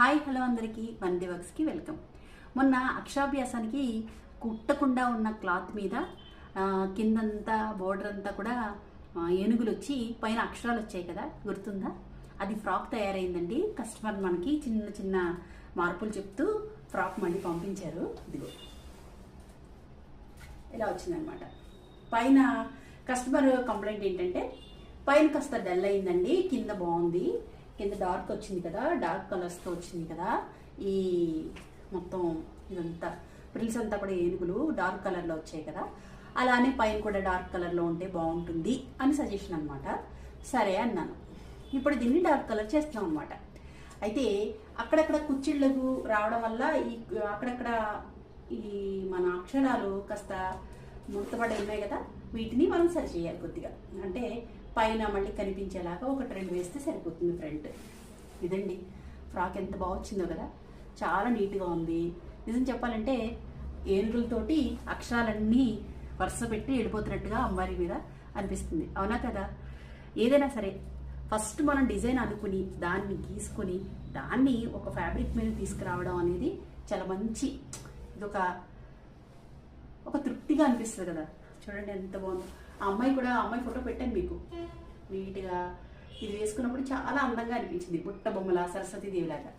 Hi hello అందరికీ వందే వర్క్స్కి welcome. మొన్న అక్షరాభ్యాసానికి కుట్టకుండా ఉన్న క్లాత్ మీద కిందంతా బోర్డర్ అంతా కూడా ఏనుగులు వచ్చి పైన అక్షరాలు వచ్చాయి కదా, గుర్తుందా? అది ఫ్రాక్ తయారైందండి. కస్టమర్ మనకి చిన్న చిన్న మార్పులు చెప్తూ ఫ్రాక్ మళ్ళీ పంపించారు. ఇదిగో ఇలా వచ్చిందనమాట. పైన కస్టమర్ కంప్లైంట్ ఏంటంటే పైన కాస్త డల్ అయిందండి, కింద బాగుంది, కింద డార్క్ వచ్చింది కదా, డార్క్ కలర్స్తో వచ్చింది కదా, ఈ మొత్తం ఇదంతా ప్రిల్స్ అంతా కూడా ఏనుగులు డార్క్ కలర్లో వచ్చాయి కదా, అలానే పైన కూడా డార్క్ కలర్లో ఉంటే బాగుంటుంది అని సజెషన్ అనమాట. సరే అన్నాను. ఇప్పుడు దీన్ని డార్క్ కలర్ చేస్తాం అనమాట. అయితే అక్కడక్కడ కుచ్చిళ్ళకు రావడం వల్ల ఈ అక్కడక్కడ ఈ మన అక్షరాలు కాస్త ముడతపడి ఉన్నాయి కదా, వీటిని మనం సరి చేయాలి కొద్దిగా. అంటే పైన మళ్ళీ కనిపించేలాగా ఒక ట్రెండ్ వేస్తే సరిపోతుంది ఫ్రంట్. ఇదండి ఫ్రాక్ ఎంత బాగా వచ్చిందో కదా, చాలా నీట్గా ఉంది. నిజం చెప్పాలంటే ఏనుగులతోటి అక్షరాలన్నీ వరుస పెట్టి వెళ్ళిపోతున్నట్టుగా అమ్మాయి మీద అనిపిస్తుంది, అవునా కదా? ఏదైనా సరే ఫస్ట్ మనం డిజైన్ అనుకుని దాన్ని గీసుకొని దాన్ని ఒక ఫ్యాబ్రిక్ మీద తీసుకురావడం అనేది చాలా మంచి, ఇదొక తృప్తిగా అనిపిస్తుంది కదా. చూడండి ఎంత బాగుందో. ఆ అమ్మాయి కూడా, ఆ అమ్మాయి ఫోటో పెట్టాను మీకు నీట్గా. ఇది వేసుకున్నప్పుడు చాలా అందంగా అనిపించింది, బుట్ట బొమ్మల సరస్వతి దేవిలాగా.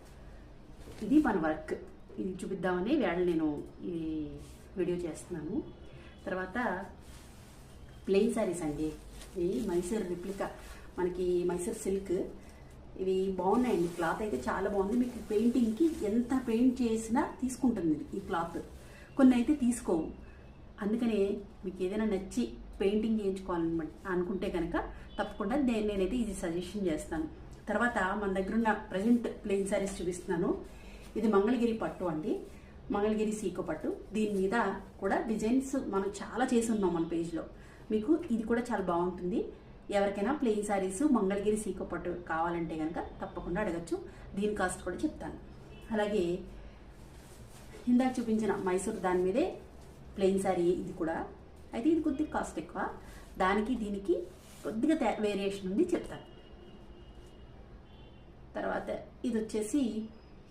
ఇది మన వర్క్, ఇది చూపిద్దామని వేళ నేను ఈ వీడియో చేస్తున్నాను. తర్వాత ప్లెయిన్ శారీస్ అండి, ఇవి మైసూర్ రిప్లికా, మనకి మైసూర్ సిల్క్. ఇవి బాగున్నాయండి, క్లాత్ అయితే చాలా బాగుంది. మీకు పెయింటింగ్కి ఎంత పెయింట్ చేసినా తీసుకుంటుంది ఈ క్లాత్, కొన్ని అయితే తీసుకోవు. అందుకనే మీకు ఏదైనా నచ్చి పెయింటింగ్ చేయించుకోవాలని అనుకుంటే కనుక తప్పకుండా నేనైతే ఇది సజెషన్ చేస్తాను. తర్వాత మన దగ్గర ఉన్న ప్రజెంట్ ప్లెయిన్ శారీస్ చూపిస్తున్నాను. ఇది మంగళగిరి పట్టు అండి, మంగళగిరి సీకో పట్టు. దీని మీద కూడా డిజైన్స్ మనం చాలా చేసి ఉన్నాం మన పేజ్లో. మీకు ఇది కూడా చాలా బాగుంటుంది. ఎవరికైనా ప్లెయిన్ శారీస్ మంగళగిరి సీకో పట్టు కావాలంటే కనుక తప్పకుండా అడగచ్చు. దీని కాస్ట్ కూడా చెప్తాను. అలాగే ఇందాక చూపించిన మైసూర్ దాని మీదే ప్లెయిన్ శారీ ఇది కూడా. అయితే ఇది కొద్దిగా కాస్ట్ ఎక్కువ, దానికి దీనికి కొద్దిగా వేరియేషన్ ఉంది, చెప్తాను. తర్వాత ఇది వచ్చేసి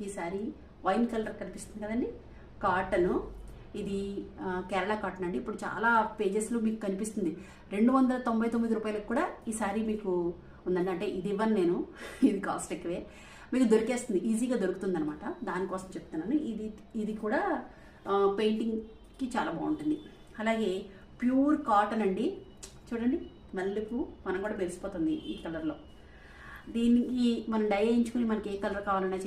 ఈ శారీ వైన్ కలర్ కనిపిస్తుంది కదండి, కాటను. ఇది కేరళ కాటన్ అండి. ఇప్పుడు చాలా పేజెస్లో మీకు కనిపిస్తుంది. 299 రూపాయలకు కూడా ఈ శారీ మీకు ఉందండి. అంటే ఇది ఇవ్వను నేను, ఇది కాస్ట్ ఎక్కువే, మీకు దొరికేస్తుంది, ఈజీగా దొరుకుతుంది అనమాట. దానికోసం చెప్తున్నాను. ఇది కూడా పెయింటింగ్కి చాలా బాగుంటుంది. అలాగే ప్యూర్ కాటన్ అండి, చూడండి మల్లెపూ మనం కూడా మెరిసిపోతుంది ఈ కలర్లో. దీనికి మనం డై వేయించుకుని మనకి ఏ కలర్ కావాలన్నా